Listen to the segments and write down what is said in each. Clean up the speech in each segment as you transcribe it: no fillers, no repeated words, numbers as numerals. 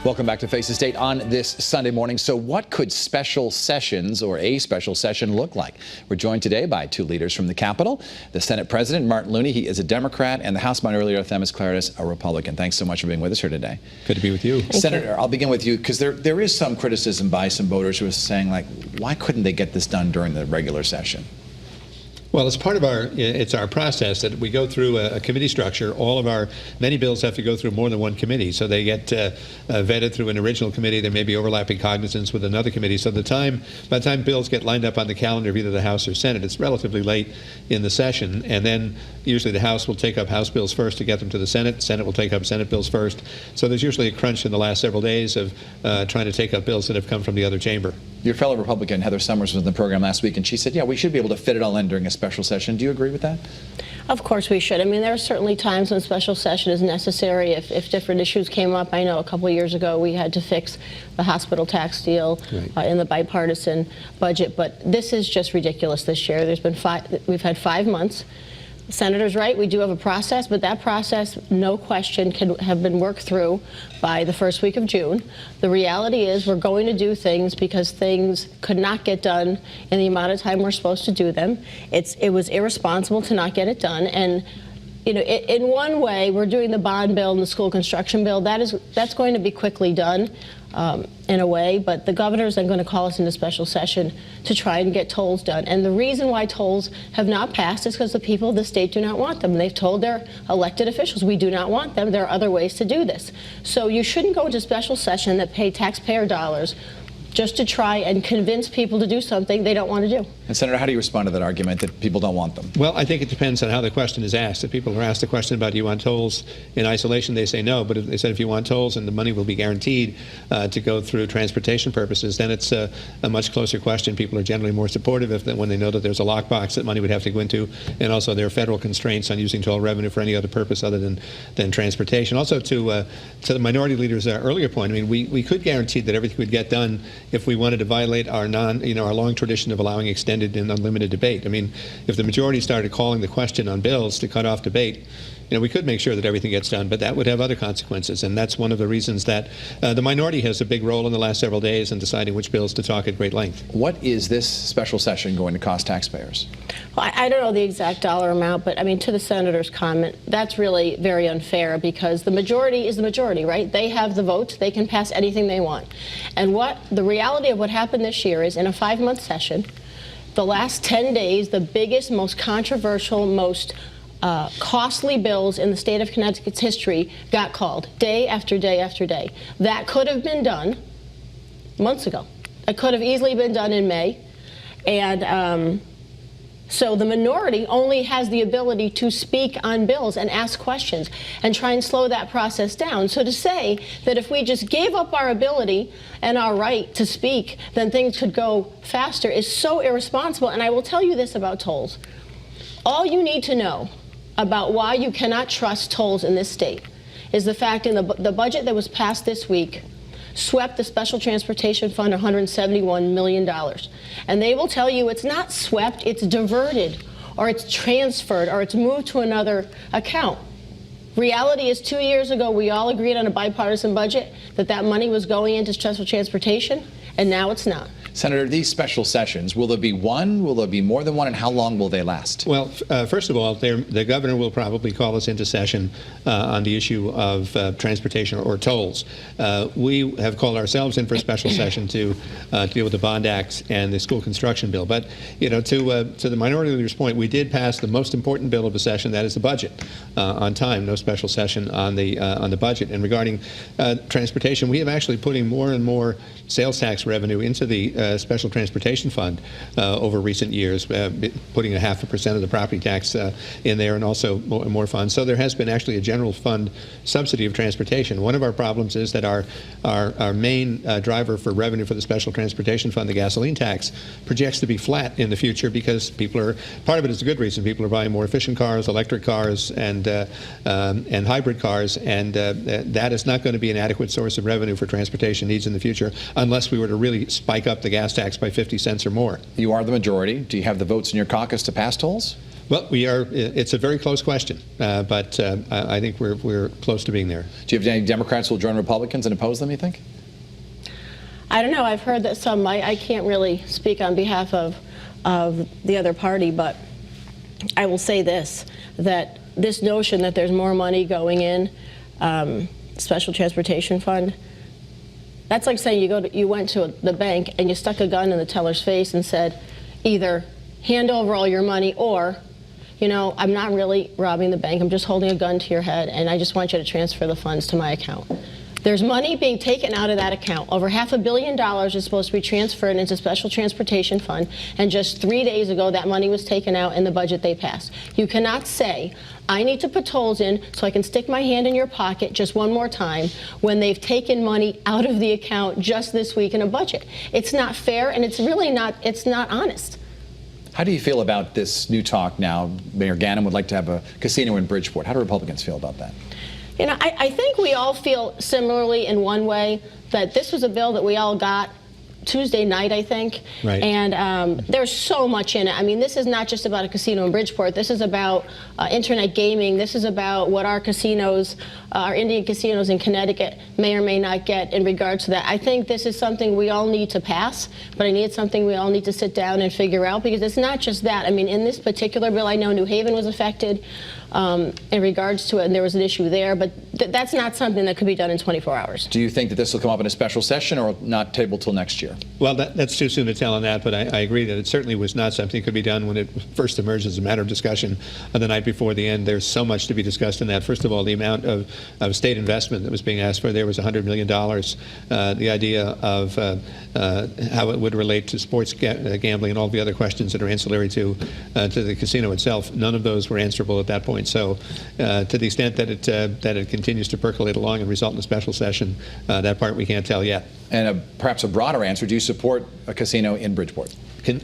Welcome back to Face the State on this Sunday morning. So what could special sessions or a special session look like? We're joined today by two leaders from the Capitol. The Senate President, Martin Looney, he is a Democrat, and the House Minority Leader, Themis Klarides, a Republican. Thanks so much for being with us here today. Good to be with you. Senator, I'll begin with you because there is some criticism by some voters who are saying, like, why couldn't they get this done during the regular session? Well, it's part of our process that we go through a committee structure. Many bills have to go through more than one committee, so they get vetted through an original committee. There may be overlapping cognizance with another committee. So by the time bills get lined up on the calendar of either the House or Senate, it's relatively late in the session. And then usually the House will take up House bills first to get them to the Senate. Senate will take up Senate bills first. So there's usually a crunch in the last several days of trying to take up bills that have come from the other chamber. Your fellow Republican, Heather Summers, was in the program last week, and she said, yeah, we should be able to fit it all in during a special session. Do you agree with that? Of course we should. I mean, there are certainly times when special session is necessary if different issues came up. I know a couple of years ago we had to fix the hospital tax deal in the bipartisan budget, but this is just ridiculous this year. We've had 5 months. The Senator's right, we do have a process, but that process, no question, can have been worked through by the first week of June. The reality is we're going to do things because things could not get done in the amount of time we're supposed to do them. It was irresponsible to not get it done. And you know, in one way, we're doing the bond bill and the school construction bill. That's going to be quickly done in a way, but the governors are going to call us into special session to try and get tolls done. And the reason why tolls have not passed is because the people of the state do not want them. They've told their elected officials, we do not want them. There are other ways to do this. So you shouldn't go into special session that pay taxpayer dollars just to try and convince people to do something they don't want to do. And Senator, how do you respond to that argument that people don't want them? Well, I think it depends on how the question is asked. If people are asked a question about, do you want tolls in isolation, they say no. But if they said, if you want tolls and the money will be guaranteed to go through transportation purposes, then it's a much closer question. People are generally more supportive when they know that there's a lockbox that money would have to go into, and also there are federal constraints on using toll revenue for any other purpose other than transportation. Also, to the minority leader's earlier point, I mean, we could guarantee that everything would get done if we wanted to violate our long tradition of allowing extended and unlimited debate. I mean, if the majority started calling the question on bills to cut off debate, we could make sure that everything gets done, but that would have other consequences, and that's one of the reasons that the minority has a big role in the last several days in deciding which bills to talk at great length. What is this special session going to cost taxpayers? Well, I don't know the exact dollar amount, but I mean, to the Senator's comment, that's really very unfair because the majority is the majority, right? They have the vote. They can pass anything they want. And the reality of what happened this year is in a 5-month session, the last 10 days, the biggest, most controversial, most costly bills in the state of Connecticut's history got called day after day after day. That could have been done months ago. It could have easily been done in May. And so the minority only has the ability to speak on bills and ask questions and try and slow that process down. So to say that if we just gave up our ability and our right to speak, then things could go faster is so irresponsible. And I will tell you this about tolls. All you need to know about why you cannot trust tolls in this state is the fact in the budget that was passed this week swept the Special Transportation Fund $171 million. And they will tell you it's not swept, it's diverted, or it's transferred, or it's moved to another account. Reality is 2 years ago, we all agreed on a bipartisan budget that money was going into special transportation, and now it's not. Senator, these special sessions, will there be one? Will there be more than one? And how long will they last? Well, first of all, the governor will probably call us into session on the issue of transportation or tolls. We have called ourselves in for a special session to deal with the Bond Act and the school construction bill. But, to the minority leader's point, we did pass the most important bill of the session, that is the budget, on time. No special session on the budget. And regarding transportation, we have actually putting more and more sales tax revenue into the Special Transportation Fund over recent years, putting 0.5% of the property tax in there, and also more funds. So there has been actually a general fund subsidy of transportation. One of our problems is that our main driver for revenue for the Special Transportation Fund, the gasoline tax, projects to be flat in the future because part of it is a good reason. People are buying more efficient cars, electric cars, and hybrid cars, and that is not going to be an adequate source of revenue for transportation needs in the future unless we were to really spike up the gas tax by 50 cents or more. You are the majority. Do you have the votes in your caucus to pass tolls? Well, we are. It's a very close question, but I think we're close to being there. Do you have any Democrats who will join Republicans and oppose them, you think? I don't know. I've heard that some might. I can't really speak on behalf of the other party, but I will say this, that this notion that there's more money going in special transportation fund, that's like saying you went to the bank and you stuck a gun in the teller's face and said, either hand over all your money or, you know, I'm not really robbing the bank, I'm just holding a gun to your head and I just want you to transfer the funds to my account. There's money being taken out of that account. Over $500 million is supposed to be transferred into special transportation fund, and just 3 days ago that money was taken out in the budget they passed. You cannot say, I need to put tolls in so I can stick my hand in your pocket just one more time when they've taken money out of the account just this week in a budget. It's not fair, and it's really not, it's not honest. How do you feel about this new talk now? Mayor Ganim would like to have a casino in Bridgeport. How do Republicans feel about that? You know, I think we all feel similarly in one way, that this was a bill that we all got Tuesday night, I think. Right. And there's so much in it. I mean, this is not just about a casino in Bridgeport. This is about internet gaming. This is about what our casinos, our Indian casinos in Connecticut may or may not get in regards to that. I think this is something we all need to pass, but I need something we all need to sit down and figure out, because it's not just that. I mean, in this particular bill, I know New Haven was affected in regards to it, and there was an issue there, but that's not something that could be done in 24 hours. Do you think that this will come up in a special session or not tabled till next year? Well, that's too soon to tell on that, but I agree that it certainly was not something that could be done when it first emerged as a matter of discussion the night before the end. There's so much to be discussed in that. First of all, the amount of state investment that was being asked for there was $100 million. The idea of how it would relate to sports gambling and all the other questions that are ancillary to the casino itself, none of those were answerable at that point. So to the extent that it continues to percolate along and result in a special session, that part we can't tell yet. And perhaps a broader answer, do you support a casino in Bridgeport?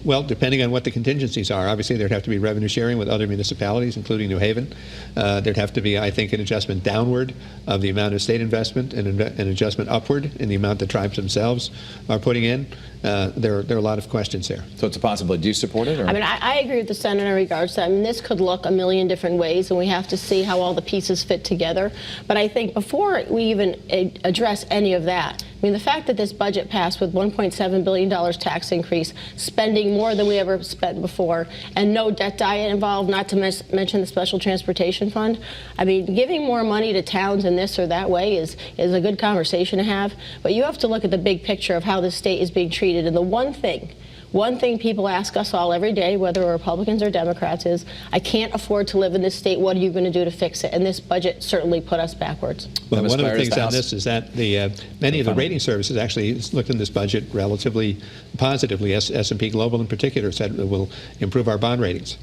Well, depending on what the contingencies are. Obviously, there'd have to be revenue sharing with other municipalities, including New Haven. There'd have to be, I think, an adjustment downward of the amount of state investment and an adjustment upward in the amount the tribes themselves are putting in. There are a lot of questions there. So it's a possibility. Do you support it? Or? I mean, I agree with the Senator in regards to that. I mean, this could look a million different ways, and we have to see how all the pieces fit together. But I think before we even address any of that, I mean, the fact that this budget passed with $1.7 billion tax increase, spending more than we ever spent before, and no debt diet involved, not to mention the Special Transportation Fund. I mean, giving more money to towns in this or that way is a good conversation to have, but you have to look at the big picture of how the state is being treated. And the one thing people ask us all every day, whether we're Republicans or Democrats, is, I can't afford to live in this state. What are you going to do to fix it? And this budget certainly put us backwards. Well, one of the things on this is that many of the rating services actually looked in this budget relatively positively. S&P Global in particular said it will improve our bond ratings.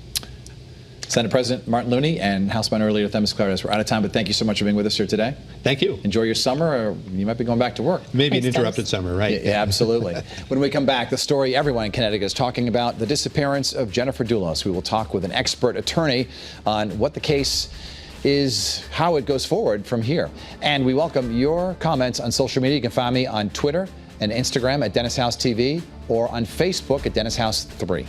Senate President Martin Looney and House Minority Leader Themis Claridis, we're out of time, but thank you so much for being with us here today. Thank you. Enjoy your summer, or you might be going back to work. Maybe Thanks, an interrupted summer, right? Yeah, absolutely. When we come back, the story everyone in Connecticut is talking about, the disappearance of Jennifer Dulos. We will talk with an expert attorney on what the case is, how it goes forward from here. And we welcome your comments on social media. You can find me on Twitter and Instagram at Dennis House TV or on Facebook at Dennis House 3.